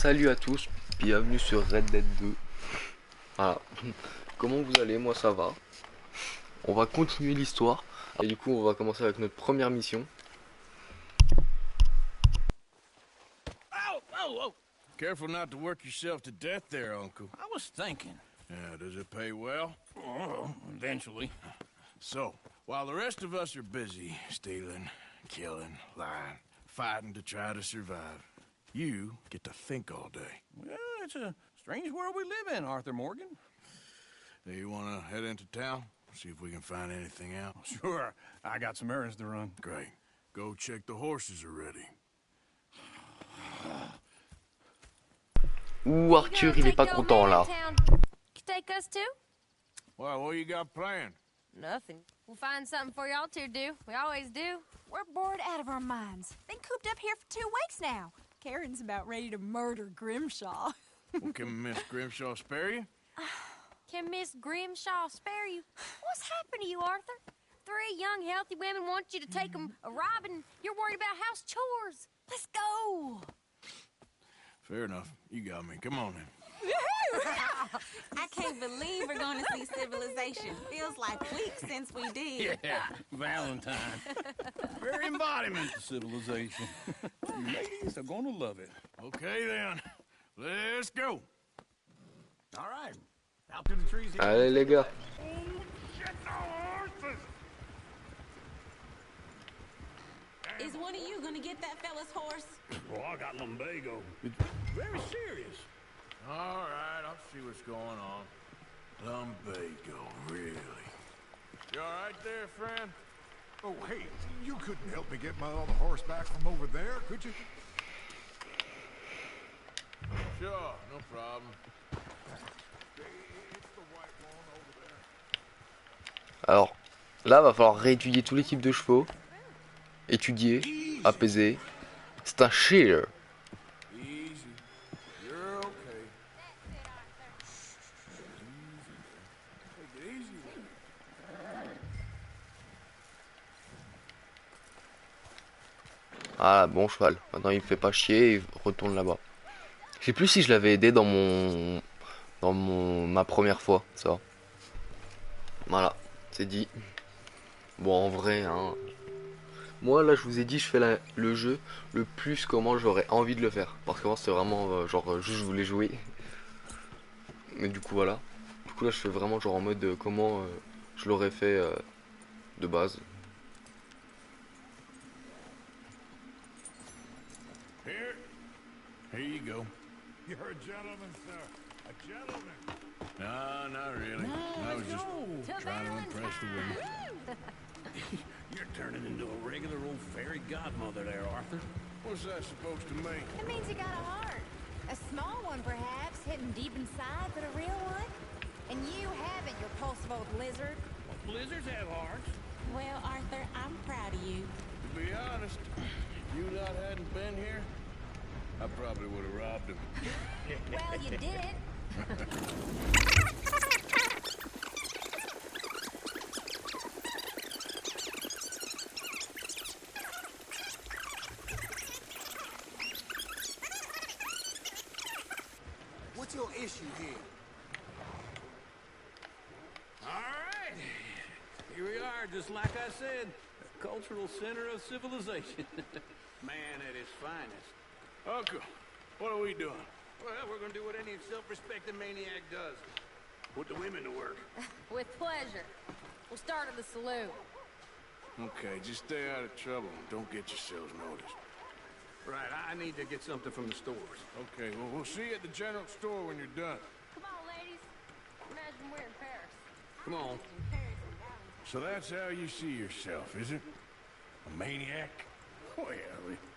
Salut à tous, bienvenue sur Red Dead 2. Voilà. Comment vous allez? Moi ça va. On va continuer l'histoire. Et du coup on va commencer avec notre première mission. Oh, oh, oh! Careful not to work yourself to death there, Uncle. I was thinking. Yeah, does it pay well? Oh, eventually. So, while the rest of us are busy stealing, killing, lying, fighting to try to survive, you get to think all day. Well, it's a strange world we live in, Arthur Morgan. Do you want to head into town? See if we can find anything out? Sure, I got some errands to run. Great. Go check the horses are ready. Ouh, Arthur il est pas content là. You take us too? Well, what you got planned? Nothing. We'll find something for y'all to do. We always do. We're bored out of our minds. Been cooped up here for 2 weeks now. Karen's about ready to murder Grimshaw. Well, can Miss Grimshaw spare you? Can Miss Grimshaw spare you? What's happened to you, Arthur? 3 young, healthy women want you to take them a robbing. You're worried about house chores. Let's go. Fair enough. You got me. Come on then. I can't believe we're going to see civilization. Feels like weeks since we did. Yeah, Valentine. Very embodiment of civilization. You ladies are gonna love it. Okay then. Let's go. All right, out to the trees here. Allez les gars. Is one of you going to get that fella's horse? Well, I got lumbago. It's very serious. All right, I'll see what's going on. Lumbago, really? You all right there, friend? Oh, hey, you couldn't help me get my other horse back from over there, could you? Sure, no problem. It's the white one over there. Alors là va falloir réétudier tout l'équipe de chevaux. Étudier, apaiser. C'est un shear. Easy. You're okay. Take it easy. Ah bon cheval. Maintenant il me fait pas chier, il retourne là-bas. Je sais plus si je l'avais aidé dans ma première fois, ça. Voilà, c'est dit. Bon en vrai hein. Moi là je vous ai dit je fais le jeu le plus comment j'aurais envie de le faire. Parce qu'avant c'était vraiment genre juste je voulais jouer. Mais du coup voilà. Du coup là je fais vraiment genre en mode comment je l'aurais fait de base. Here you go. You're a gentleman, sir. A gentleman. No, not really. I was just trying to impress the women. You're turning into a regular old fairy godmother there, Arthur. What's that supposed to mean? It means you got a heart. A small one, perhaps, hidden deep inside, but a real one. And you haven't, you repulsive old lizard. Blizzards have hearts. Well, Arthur, I'm proud of you. To be honest, if you lot hadn't been here, I probably would have robbed him. Well, you did it. What's your issue here? All right. Here we are, just like I said. A cultural center of civilization. Man at his finest. Uncle, what are we doing? Well, we're gonna do what any self-respecting maniac does. Put the women to work. With pleasure. We'll start at the saloon. Okay, just stay out of trouble and don't get yourselves noticed. Right, I need to get something from the stores. Okay, well, we'll see you at the general store when you're done. Come on, ladies. Imagine we're in Paris. Come on. So that's how you see yourself, is it? A maniac? Well,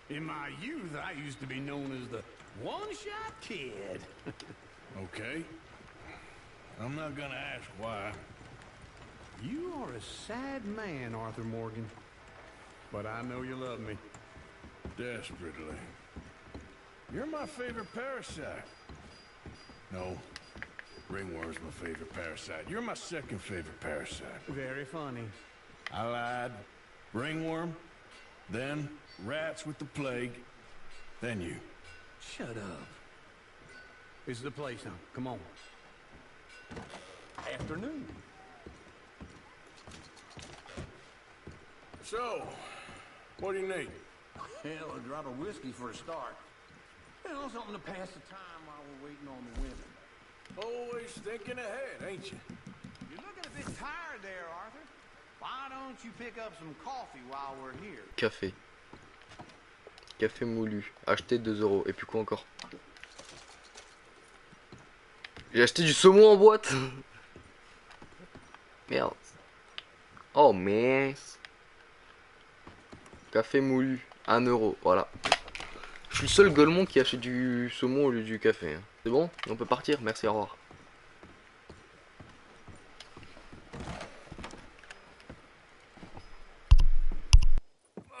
in my youth, I used to be known as the one-shot kid. Okay. I'm not gonna ask why. You are a sad man, Arthur Morgan. But I know you love me. Desperately. You're my favorite parasite. No. Ringworm's my favorite parasite. You're my second favorite parasite. Very funny. I lied. Ringworm, then rats with the plague, then you. Shut up. This is the place now. Come on. Afternoon. So, what do you need? Hell, a drop of whiskey for a start. You know, something to pass the time while we're waiting on the women. Always thinking ahead, ain't you? You're looking a bit tired there, Arthur. Why don't you pick up some coffee while we're here? Café. Café moulu. Acheté 2 euros. Et puis quoi encore? J'ai acheté du saumon en boîte. Merde. Oh mais. Café moulu. 1 euro. Voilà. Je suis le seul golemon qui achète du saumon au lieu du café. C'est bon? On peut partir? Merci, au revoir.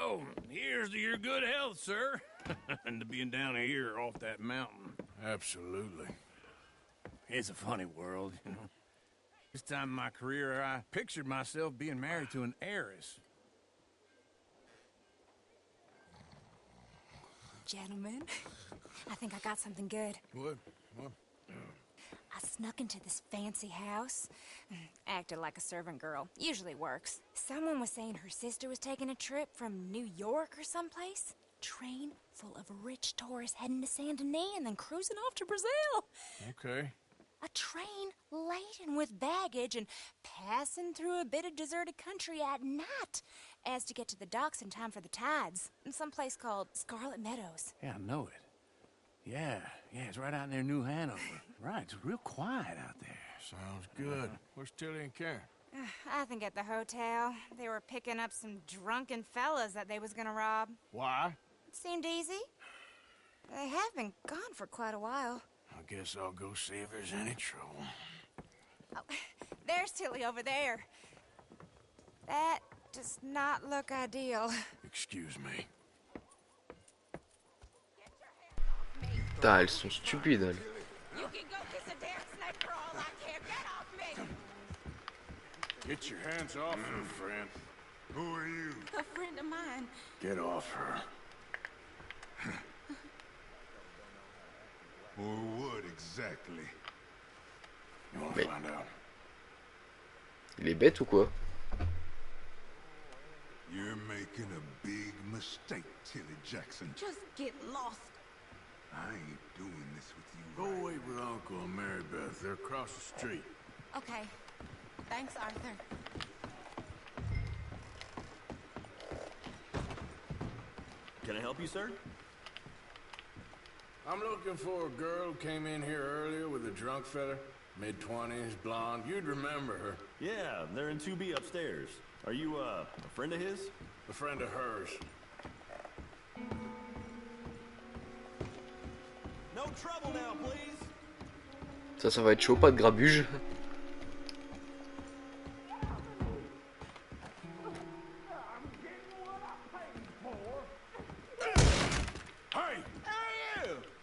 Oh, here's to your good health, sir. And to being down here off that mountain. Absolutely. It's a funny world, you know. This time in my career, I pictured myself being married to an heiress. Gentlemen, I think I got something good. What? I snuck into this fancy house. Acted like a servant girl. Usually works. Someone was saying her sister was taking a trip from New York or someplace. Train full of rich tourists heading to Saint Denis and then cruising off to Brazil. Okay. A train laden with baggage and passing through a bit of deserted country at night as to get to the docks in time for the tides in some place called Scarlet Meadows. Yeah, I know it. Yeah, it's right out near New Hanover. Right, it's real quiet out there. Sounds good. Where's Tilly and Karen? I think at the hotel. They were picking up some drunken fellas that they was gonna rob. Why? It seemed easy. They have been gone for quite a while. I guess I'll go see if there's any trouble. Oh, there's Tilly over there. That does not look ideal. Excuse me. Putain, elles sont stupides, elles. You can go kiss a damn snake for all I care. Get off me! Get your hands off her, friend. Who are you? A friend of mine. Get off her. Or what exactly? You wanna Mais- find out? Il est bête ou quoi? You're making a big mistake, Tilly Jackson. Just get lost. I ain't doing this with you. Go right wait with Uncle and Mary Beth. They're across the street. Okay. Thanks, Arthur. Can I help you, sir? I'm looking for a girl who came in here earlier with a drunk fella. Mid-20s, blonde. You'd remember her. Yeah, they're in 2B upstairs. Are you, a friend of his? A friend of hers. No trouble now, please. Ça va être chaud, pas de grabuge. Hey!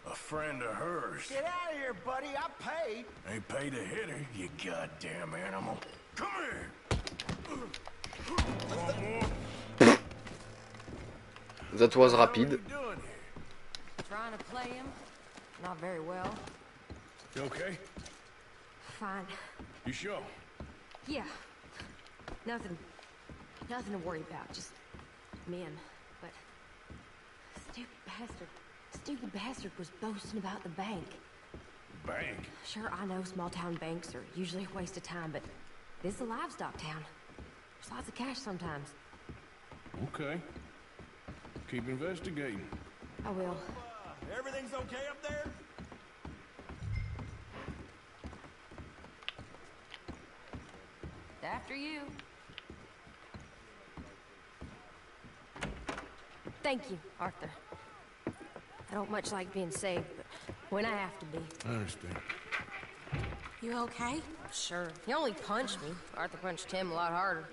A friend of hers. Get out of here, buddy. I paid. Ain't paid to hit her, you goddamn animal. Come here! One more. That was What are rapide. you doing here? Trying to play him. Not very well. You okay? Fine. You sure? Yeah. Nothing to worry about. Just men. But stupid bastard was boasting about the bank. Bank? Sure, I know small town banks are usually a waste of time, but this is a livestock town. There's lots of cash sometimes. Okay. Keep investigating. I will. Everything's okay up there? After you. Thank you, Arthur. I don't much like being saved, but when I have to be. I understand. You okay? Sure. He only punched me. Arthur punched him a lot harder.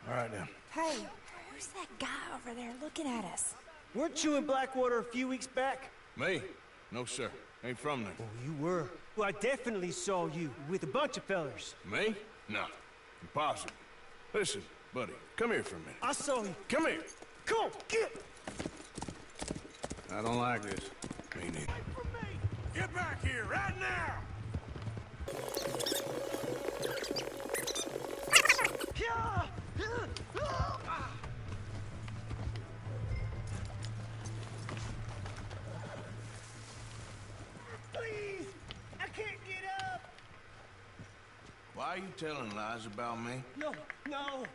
All right, now. Hey, who's that guy over there looking at us? Weren't you in Blackwater a few weeks back? Me? No, sir. Ain't from there. Oh, you were. Well, I definitely saw you with a bunch of fellers. Me? No. Impossible. Listen, buddy, come here for a minute. I saw you. Come here. Come on, get! I don't like this. Me neither. Get back here, right now! Please! I can't get up! Why are you telling lies about me? No, no!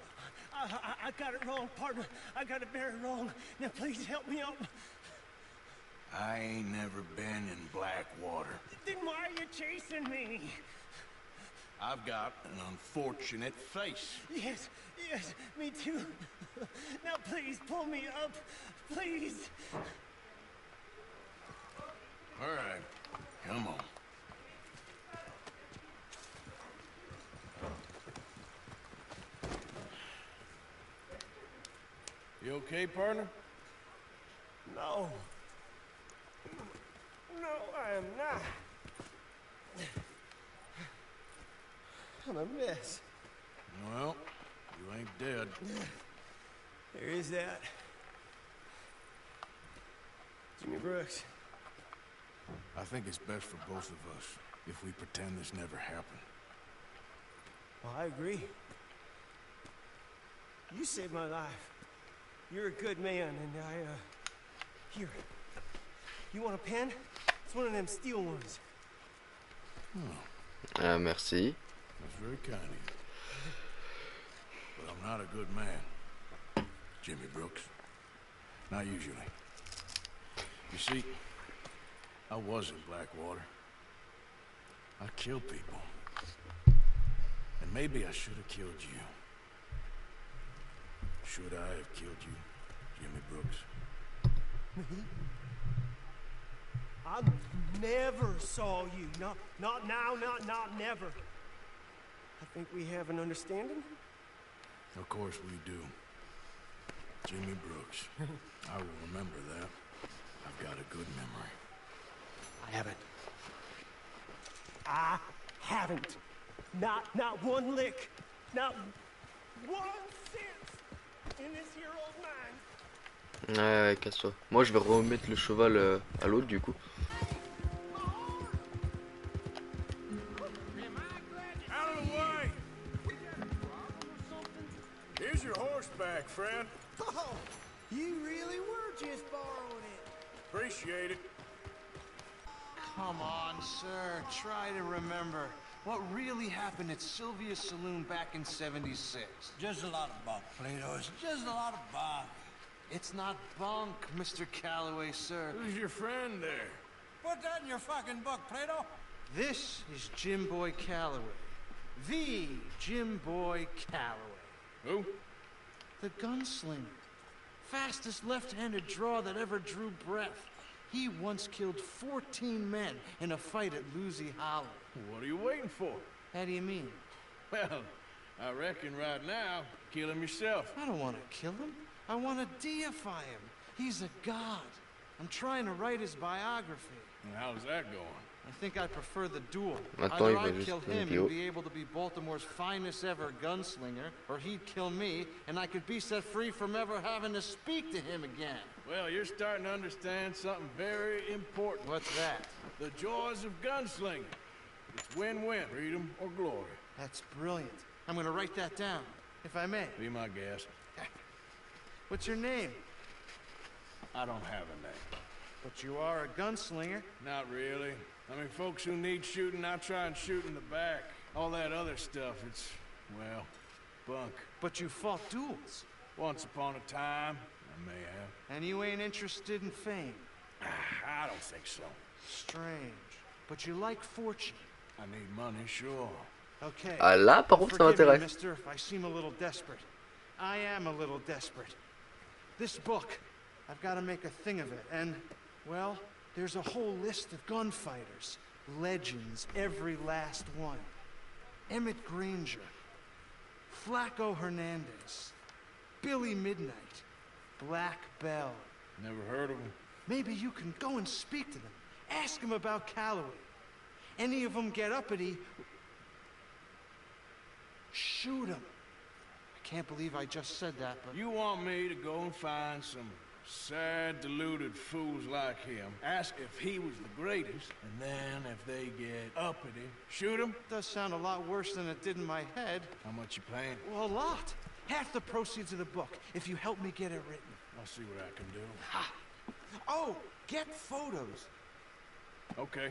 I got it wrong, partner. I got it very wrong. Now please help me up. I ain't never been in Blackwater. Then why are you chasing me? I've got an unfortunate face. Yes, yes, me too. Now please pull me up, please. All right, come on. You okay, partner? No. No, I am not. I'm a mess. Well, you ain't dead. There is that. Jimmy Brooks. I think it's best for both of us if we pretend this never happened. Well, I agree. You saved my life. You're a good man, and here. You want a pen? It's one of them steel ones. Merci. That's very kind of you. But I'm not a good man, Jimmy Brooks. Not usually. You see, I was in Blackwater. I killed people. And maybe I should have killed you. Should I have killed you, Jimmy Brooks? Me? I never saw you. Not now, not never. I think we have an understanding. Of course we do. Jimmy Brooks. I will remember that. I've got a good memory. I haven't. Not one lick. Not 1 cent in this here old mine. Ouais, casse-toi. Moi, je vais remettre le cheval à l'autre, du coup. Out of the way! Here's your horseback, friend. Oh, you really were just borrowing it. Appreciate it. Come on, sir. Try to remember what really happened at Sylvia's Saloon back in '76. Just a lot of bunk, Plato. It's just a lot of bunk. It's not bunk, Mr. Calloway, sir. Who's your friend there? Put that in your fucking book, Plato. This is Jim Boy Calloway. The Jim Boy Calloway. Who? The gunslinger. Fastest left-handed draw that ever drew breath. He once killed 14 men in a fight at Lucy Hollow. What are you waiting for? How do you mean? Well, I reckon right now, kill him yourself. I don't want to kill him. I want to deify him. He's a god. I'm trying to write his biography. And how's that going? I think I prefer the duel. Attends, Either il va I'd juste kill me him dire, and be able to be Baltimore's finest ever gunslinger, or he'd kill me, and I could be set free from ever having to speak to him again. Well, you're starting to understand something very important. What's that? The joys of gunslinging. It's win-win, freedom or glory. That's brilliant. I'm going to write that down, if I may. Be my guest. What's your name? I don't have a name. But you are a gunslinger. Not really. I mean, folks who need shooting, I try and shoot in the back. All that other stuff, it's, well, bunk. But you fought duels. Once upon a time, I may have. And you ain't interested in fame. I don't think so. Strange. But you like fortune. I need money, sure. Okay. Ah là, par contre, ça Forgive me, m'intéresse. mister, if I seem a little desperate. I am a little desperate. This book, I've got to make a thing of it. And, well, there's a whole list of gunfighters. Legends, every last one. Emmett Granger. Flaco Hernandez. Billy Midnight. Black Bell. Never heard of him. Maybe you can go and speak to them. Ask them about Calloway. Any of them get uppity, shoot them. I can't believe I just said that, but... You want me to go and find some sad, deluded fools like him ask if he was the greatest, and then if they get uppity, shoot him? Does sound a lot worse than it did in my head. How much you paying? Well, a lot. Half the proceeds of the book, if you help me get it written. I'll see what I can do. Ha! Oh, get photos. Okay.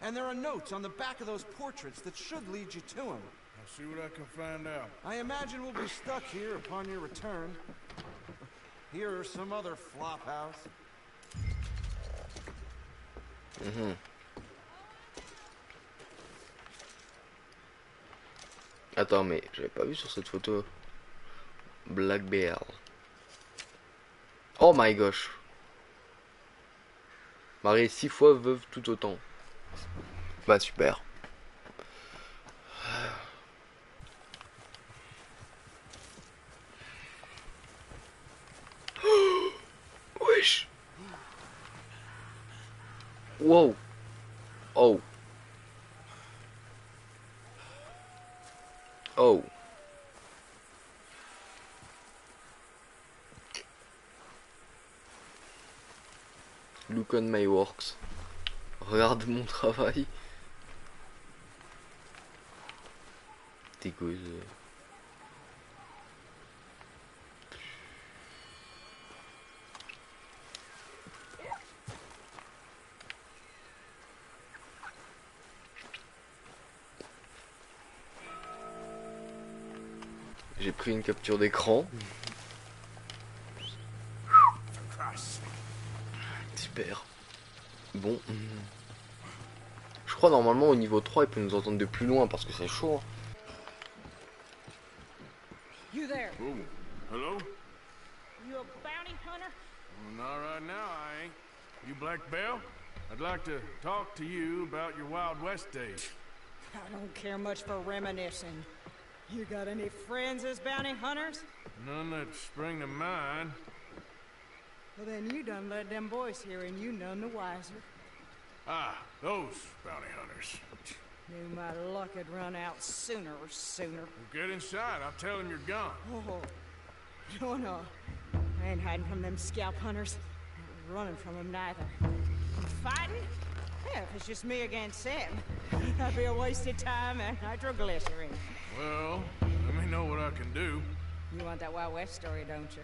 And there are notes on the back of those portraits that should lead you to him. I'll see what I can find out. I imagine we'll be stuck here upon your return. Here or some other flop house. Attends, mais j'avais pas vu sur cette photo. Black Bear. Oh my gosh. Mariée 6 fois, veuve tout autant. Bah super. Wesh. Wow. Oh. Oh. Look on my works. Regarde mon travail. T'es cause. J'ai pris une capture d'écran. Super. Bon. Je crois normalement au niveau 3 il peut nous entendre de plus loin parce que c'est chaud. You there? Ooh. Hello? You a bounty hunter? Well, not right now, I ain't. You Black Belle? I'd like to talk to you about your Wild West days. I don't care much for reminiscing. You got any friends as bounty hunters? None that spring to mind. Well, then you done led them boys here and you none the wiser. Ah, those bounty hunters. Knew my luck had run out sooner. Well, get inside. I'll tell them you're gone. Oh, no. I ain't hiding from them scalp hunters. Not running from them neither. Fighting? Yeah, if it's just me against them, that'd be a wasted time and nitroglycerin. Well, let me know what I can do. You want that Wild West story, don't you?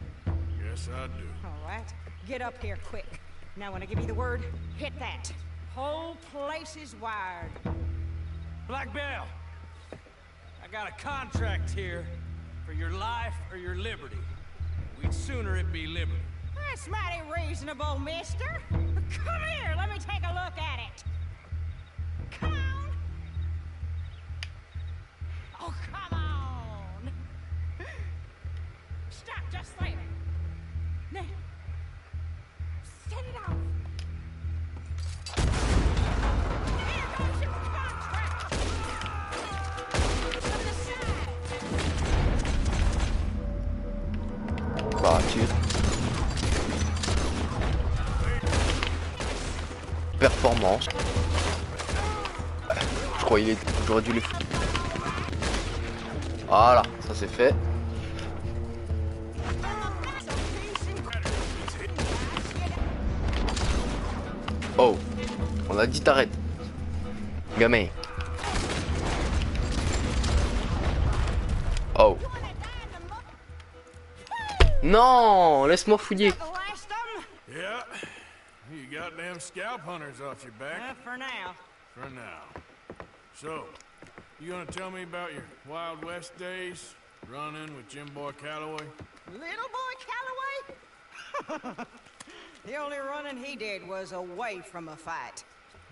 Yes, I do. All right. Get up here quick. Now, when I give you the word, hit that. Whole place is wired. Black Belle, I got a contract here for your life or your liberty. We'd sooner it be liberty. That's mighty reasonable, mister. Come here, let me take a look at it. Come on. Oh, come on. Stop just there. Now, set it off. Here goes your contract. To the side. Bah, tu. Performance. Je crois qu'il j'aurais dû les. Voilà, ça c'est fait. Oh, on a dit t'arrêtes. Gamin. Oh. Non, laisse-moi fouiller. Yeah, you got them scalp hunters off your back. For now. For now. So, you gonna tell me about your Wild West days? Running with Jim Boy Calloway? Little boy Calloway? The only running he did was away from a fight.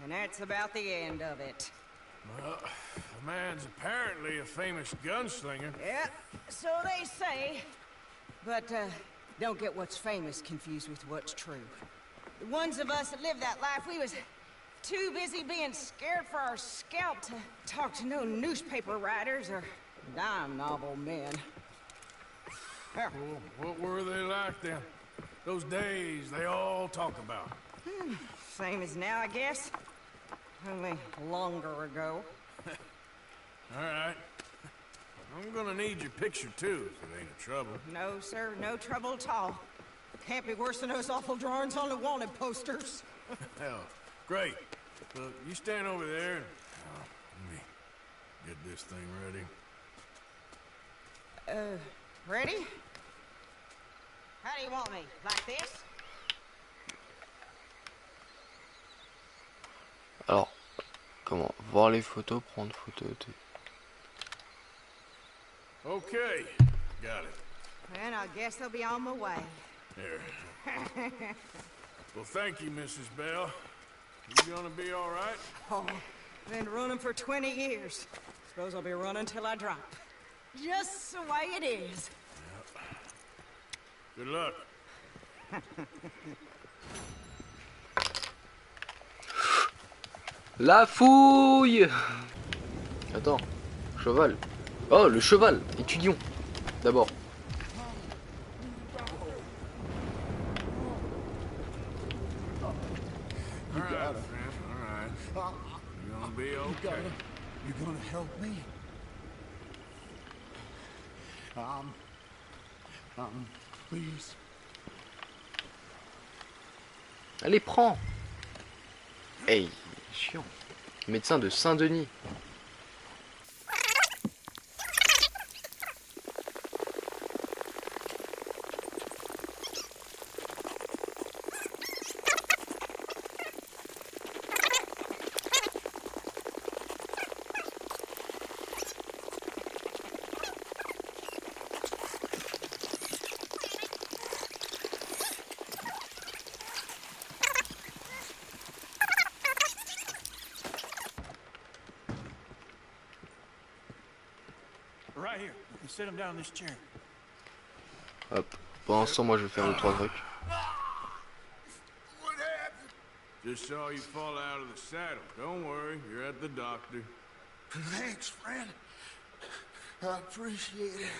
And that's about the end of it. Well, the man's apparently a famous gunslinger. Yeah, so they say. But, don't get what's famous confused with what's true. The ones of us that lived that life, we was too busy being scared for our scalp to talk to no newspaper writers or dime novel men. Well, what were they like then? Those days they all talk about. Same as now, I guess. Only longer ago. All right. I'm gonna need your picture too, if it ain't a trouble. No, sir, no trouble at all. Can't be worse than those awful drawings on the wanted posters. Hell, great. Look, you stand over there and let me get this thing ready. Ready? How do you want me? Like this? Alors, comment? Voir les photos, prendre photo. Okay, got it. And I guess I'll be on my way. There. Well, thank you, Mrs. Bell. You gonna be all right? Oh, been running for 20 years. Suppose I'll be running till I drop. Just the way it is. Yep. Good luck. La fouille. Attends, cheval. Oh, le cheval. Étudions. D'abord. You got it, man. All right. You're gonna be okay. You're gonna help me? Please. Allez, prends. Hey, chiant. Médecin de Saint-Denis. Right here. You can sit him down in this chair. Hop. Pendant ce temps, moi je vais faire 2-3 trucs. What happened? Just saw you fall out of the saddle. Don't worry, you're at the doctor. Thanks, friend. I appreciate it.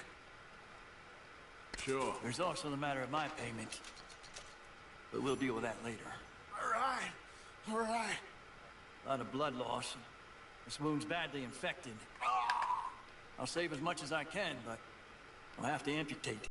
Sure. There's also the matter of my payment. But we'll deal with that later. All right. All right. A lot of blood loss. This wound's badly infected. I'll save as much as I can, but I'll have to amputate.